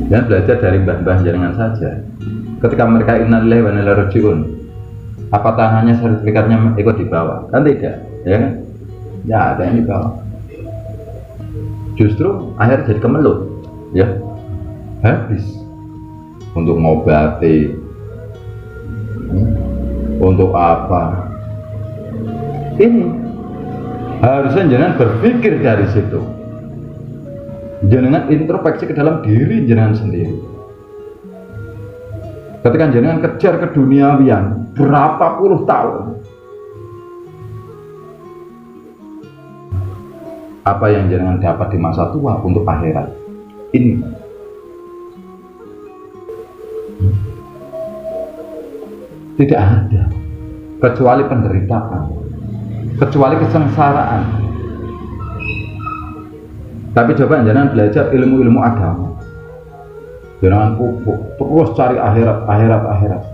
Dan belajar dari mbah-mbah jenengan saja. Ketika mereka innalillahi wa inna ilaihi raji'un, apa tangannya sertifikatnya ikut dibawa? Kan tidak, ya kan? Ya ada yang dibawa. Justru akhirnya jadi kemelut, ya habis untuk ngobati, untuk apa? Ini harusnya jangan berpikir dari situ. Jenengan introspeksi ke dalam diri jenengan sendiri. Ketika jenengan kejar keduniawian berapa puluh tahun, apa yang jenengan dapat di masa tua untuk akhirat? Ini tidak ada kecuali penderitaan, kecuali kesengsaraan. Tapi coba jangan belajar ilmu-ilmu agama, jangan pupuk terus cari akhirat.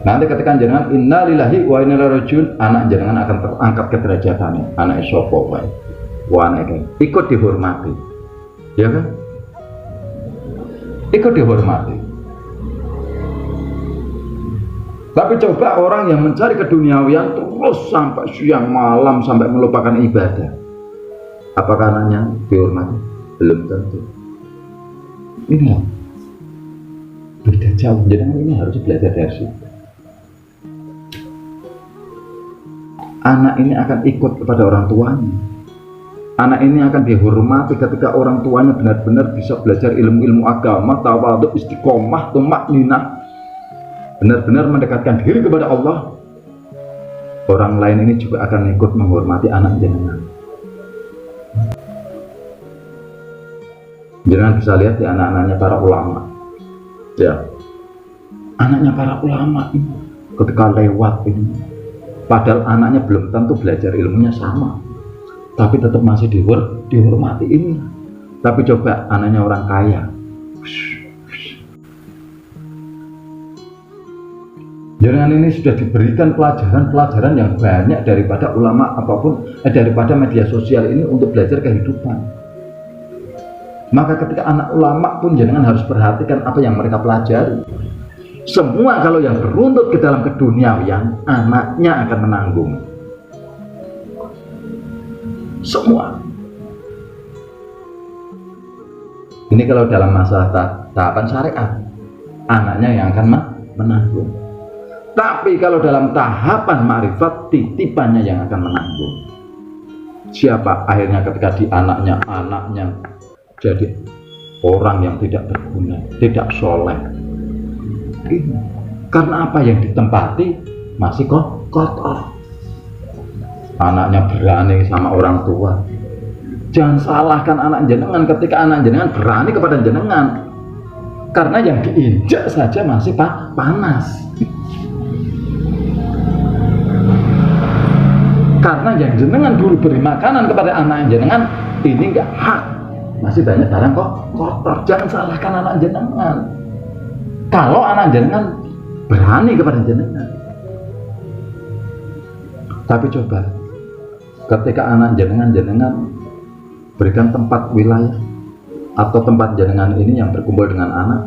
Nanti ketika jangan innalillahi wa inna ilaihi raji'un, anak jangan akan terangkat ke derajatannya. Anak isopo wae, anak ikut dihormati, ya kan? Ikut dihormati. Tapi coba orang yang mencari keduniawian terus sampai siang malam sampai melupakan ibadah. Apakah anaknya dihormati? Belum tentu. Ini beda jauh. Jadi ini harus belajar dari situ. Anak ini akan ikut kepada orang tuanya. Anak ini akan dihormati ketika orang tuanya benar-benar bisa belajar ilmu-ilmu agama, tawadhu, istiqomah, tumakninah, benar-benar mendekatkan diri kepada Allah. Orang lain ini juga akan ikut menghormati anak jenengan. Jangan bisa lihat di anak-anaknya para ulama, ya, anaknya para ulama ini ketika lewat ini, padahal anaknya belum tentu belajar ilmunya sama, tapi tetap masih dihormati ini. Tapi coba anaknya orang kaya, jangan ini sudah diberikan pelajaran yang banyak daripada ulama apapun, daripada media sosial ini untuk belajar kehidupan. Maka ketika anak ulama pun jangan harus perhatikan apa yang mereka pelajari. Semua kalau yang beruntut ke dalam keduniawian, anaknya akan menanggung. Semua. Ini kalau dalam masa tahapan syariat, anaknya yang akan menanggung. Tapi kalau dalam tahapan ma'rifat, titipannya yang akan menanggung. Siapa akhirnya ketika di anaknya jadi orang yang tidak berguna, tidak soleh. Karena apa yang ditempati masih kotor. Anaknya berani sama orang tua. Jangan salahkan anak jenengan ketika anak jenengan berani kepada jenengan. Karena yang diinjak saja masih panas. Karena yang jenengan dulu beri makanan kepada anak jenengan, ini enggak hak. Masih banyak barang kotor. Jangan salahkan anak jenengan. Kalau anak jenengan berani kepada jenengan. Tapi coba ketika anak jenengan berikan tempat wilayah atau tempat jenengan ini yang berkumpul dengan anak,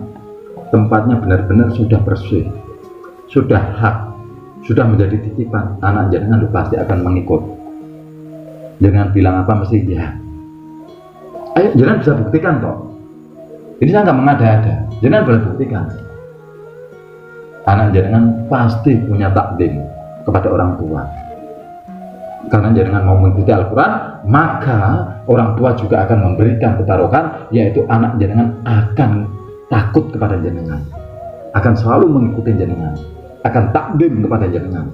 tempatnya benar-benar sudah bersih, sudah hak, sudah menjadi titipan, anak jenengan pasti akan mengikut. Jangan bilang apa mesti ya. Ayo jenengan bisa buktikan toh. Ini saya nggak mengada-ada. Jenengan boleh buktikan. Anak jenengan pasti punya takdim kepada orang tua. Karena jenengan mau mengikuti Al-Quran, maka orang tua juga akan memberikan ketaruhan, yaitu anak jenengan akan takut kepada jenengan, akan selalu mengikuti jenengan, akan takdim kepada jenengan.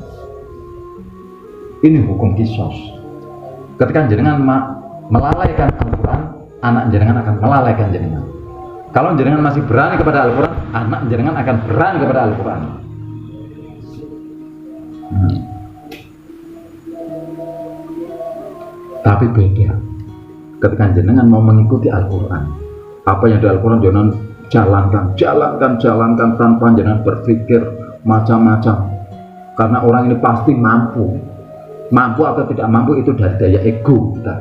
Ini hukum kisos. Ketika jenengan melalaikan Al-Quran, anak jenengan akan melalaikan jenengan. Kalau jenengan masih berani kepada Al-Quran, anak jenengan akan berani kepada Al-Quran. Tapi beda ketika jenengan mau mengikuti Al-Quran. Apa yang di Al-Quran jenengan jalankan tanpa jenengan berpikir macam-macam. Karena orang ini pasti mampu atau tidak mampu itu dari daya ego kita,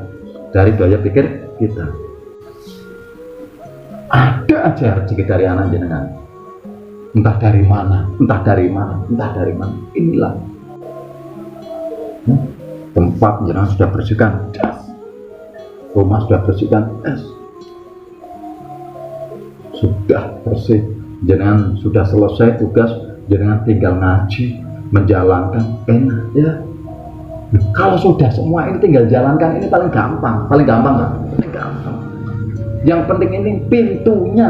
dari daya pikir kita. Ada aja rezeki dari anak jenengan. Entah dari mana, entah dari mana, entah dari mana. Inilah tempat jenengan sudah bersihkan das, rumah sudah bersihkan das, sudah bersih, jenengan sudah selesai tugas, jenengan tinggal ngaji, menjalankan, enak ya. Kalau sudah semua ini tinggal jalankan, ini paling gampang kan? Paling gampang. Yang penting ini pintunya.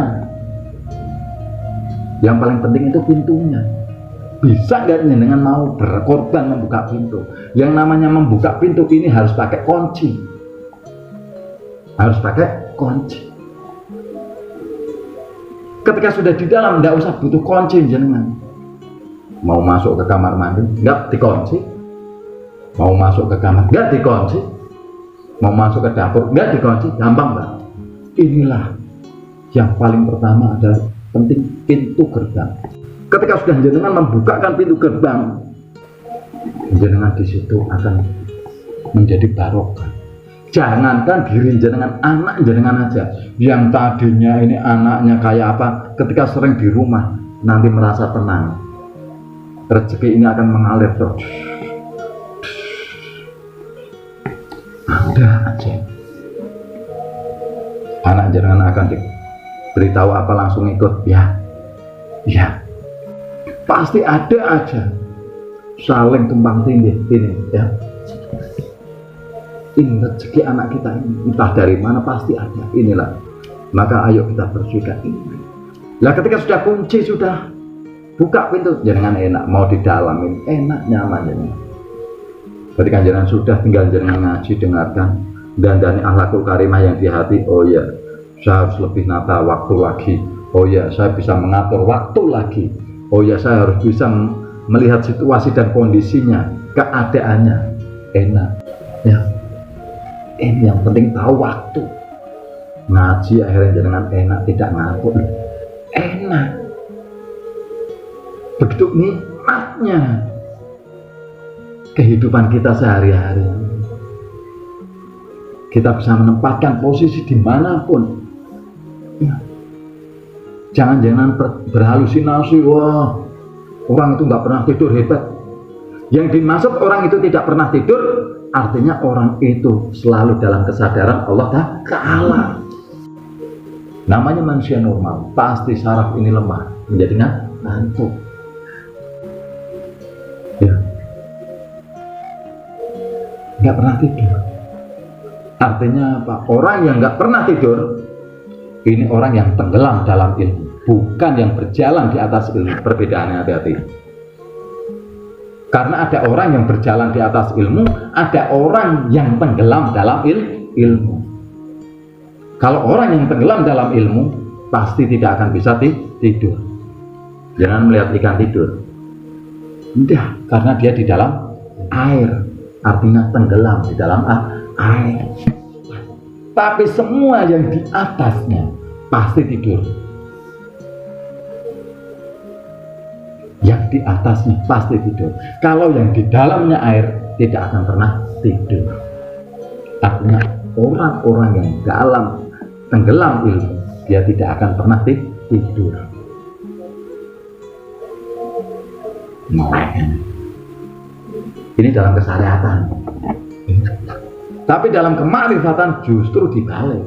Yang paling penting itu pintunya. Bisa nggak dengan mau berkorban membuka pintu? Yang namanya membuka pintu ini harus pakai kunci. Harus pakai kunci. Ketika sudah di dalam, nggak usah butuh kunci jenengan. Mau masuk ke kamar mandi, nggak dikunci. Mau masuk ke kamar, nggak dikunci. Mau masuk ke dapur, nggak dikunci. Gampang Mbak. Inilah yang paling pertama adalah penting pintu gerbang. Ketika sudah jenengan membukakan pintu gerbang, jenengan di situ akan menjadi barokah. Jangankan diri jenengan, anak jenengan aja yang tadinya ini anaknya kayak apa, ketika sering di rumah nanti merasa tenang, rezeki ini akan mengalir terus. Ada aja anak jenengan akan diberitahu apa langsung ikut, ya pasti ada aja saling tumpang tindih ini ya. Ini rezeki anak kita ini entah dari mana pasti ada. Inilah, maka ayo kita bersyukur ini. Lah ketika sudah kunci, sudah buka pintu, jangan enak mau di dalam ini enak nyaman jenengan. Ketika jenengan sudah tinggal jenengan ngaji, dengarkan dan dari akhlakul karimah yang di hati. Oh ya, saya harus lebih nata waktu lagi. Oh ya, saya bisa mengatur waktu lagi. Oh ya, saya harus bisa melihat situasi dan kondisinya, keadaannya enak ya. Ini yang penting tahu waktu. Ngaji akhirnya jenengan enak, tidak ngantuk, enak. Begitu nikmatnya kehidupan kita sehari-hari. Kita bisa menempatkan posisi dimanapun ya. Jangan berhalusinasi, wah orang itu nggak pernah tidur hebat. Yang dimaksud orang itu tidak pernah tidur, artinya orang itu selalu dalam kesadaran Allah Ta'ala. Namanya manusia normal, pasti saraf ini lemah, menjadi ngantuk ya. Nggak pernah tidur artinya apa? Orang yang nggak pernah tidur ini orang yang tenggelam dalam ilmu, bukan yang berjalan di atas ilmu. Perbedaannya hati-hati. Karena ada orang yang berjalan di atas ilmu, ada orang yang tenggelam dalam ilmu. Kalau orang yang tenggelam dalam ilmu, pasti tidak akan bisa tidur. Jangan melihat ikan tidur. Tidak, karena dia di dalam air, artinya tenggelam di dalam air. Tapi semua yang di atasnya pasti tidur. Yang di atasnya pasti tidur. Kalau yang di dalamnya air tidak akan pernah tidur. Artinya orang-orang yang tenggelam ilmu, dia tidak akan pernah tidur. Ini dalam kesyariatan. Tapi dalam kemakrifatan justru dibalik.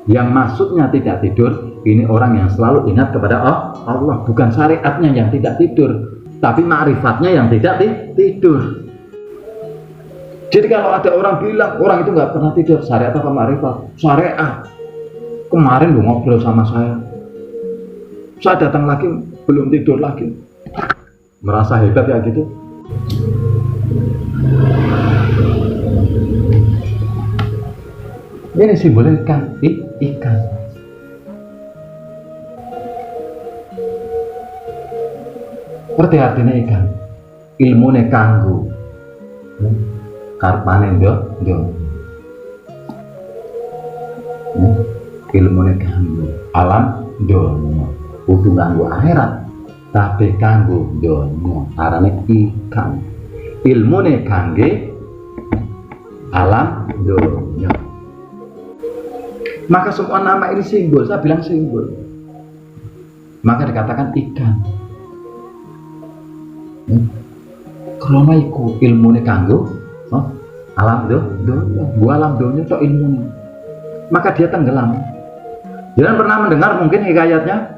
Yang maksudnya tidak tidur, ini orang yang selalu ingat kepada Allah. Bukan syariatnya yang tidak tidur, tapi ma'rifatnya yang tidak tidur. Jadi kalau ada orang bilang orang itu nggak pernah tidur, syariat apa ma'rifat? Syariat. Kemarin lu ngobrol sama saya datang lagi belum tidur lagi. Merasa hebat ya gitu. Ini simbolnya ikan. Seperti artinya ikan. Ilmune kanggo. Karpane ndok. Ilmune kanggo alam donya. Kudu kanggo akhirat, tapi kanggo donya. Arane ikan. Ilmune kangge alam donya. Maka semua nama ini simbol, saya bilang simbol. Maka dikatakan ikan. Karena iku ilmune kanggo alam gua alam dunia itu ilmu. Maka dia tenggelam. Jangan pernah mendengar mungkin hikayatnya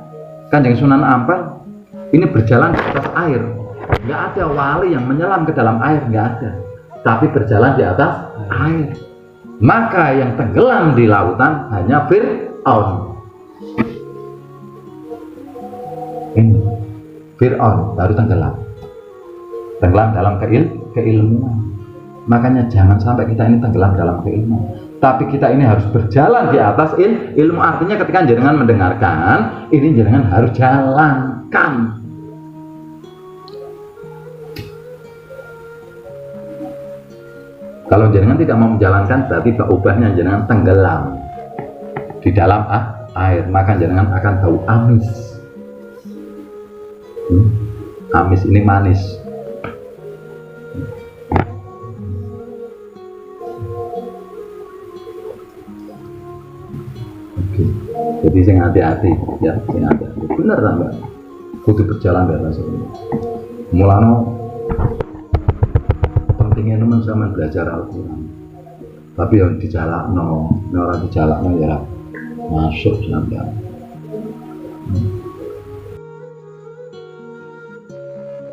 Kanjeng Sunan Ampel ini berjalan di atas air. Nggak ada wali yang menyelam ke dalam air, nggak ada. Tapi berjalan di atas air. Maka yang tenggelam di lautan hanya Fir'aun. Ini Fir'aun baru tenggelam dalam keilmuan. Makanya jangan sampai kita ini tenggelam dalam keilmuan, tapi kita ini harus berjalan di atas ilmu. Artinya ketika jenengan mendengarkan ini, jenengan harus jalankan. Kalau jenengan tidak mau menjalankan, berarti ubahnya jenengan tenggelam di dalam air, maka jenengan akan bau amis. Amis ini manis. Oke. Jadi sing hati-hati ya, sing hati-hati. Bener tambah. Kudu berjalan dalam sebenarnya. Mulano pentingnya teman sama belajar Al-Quran. Tapi yang dijalakno, orang dijalakno ya masuk sampai.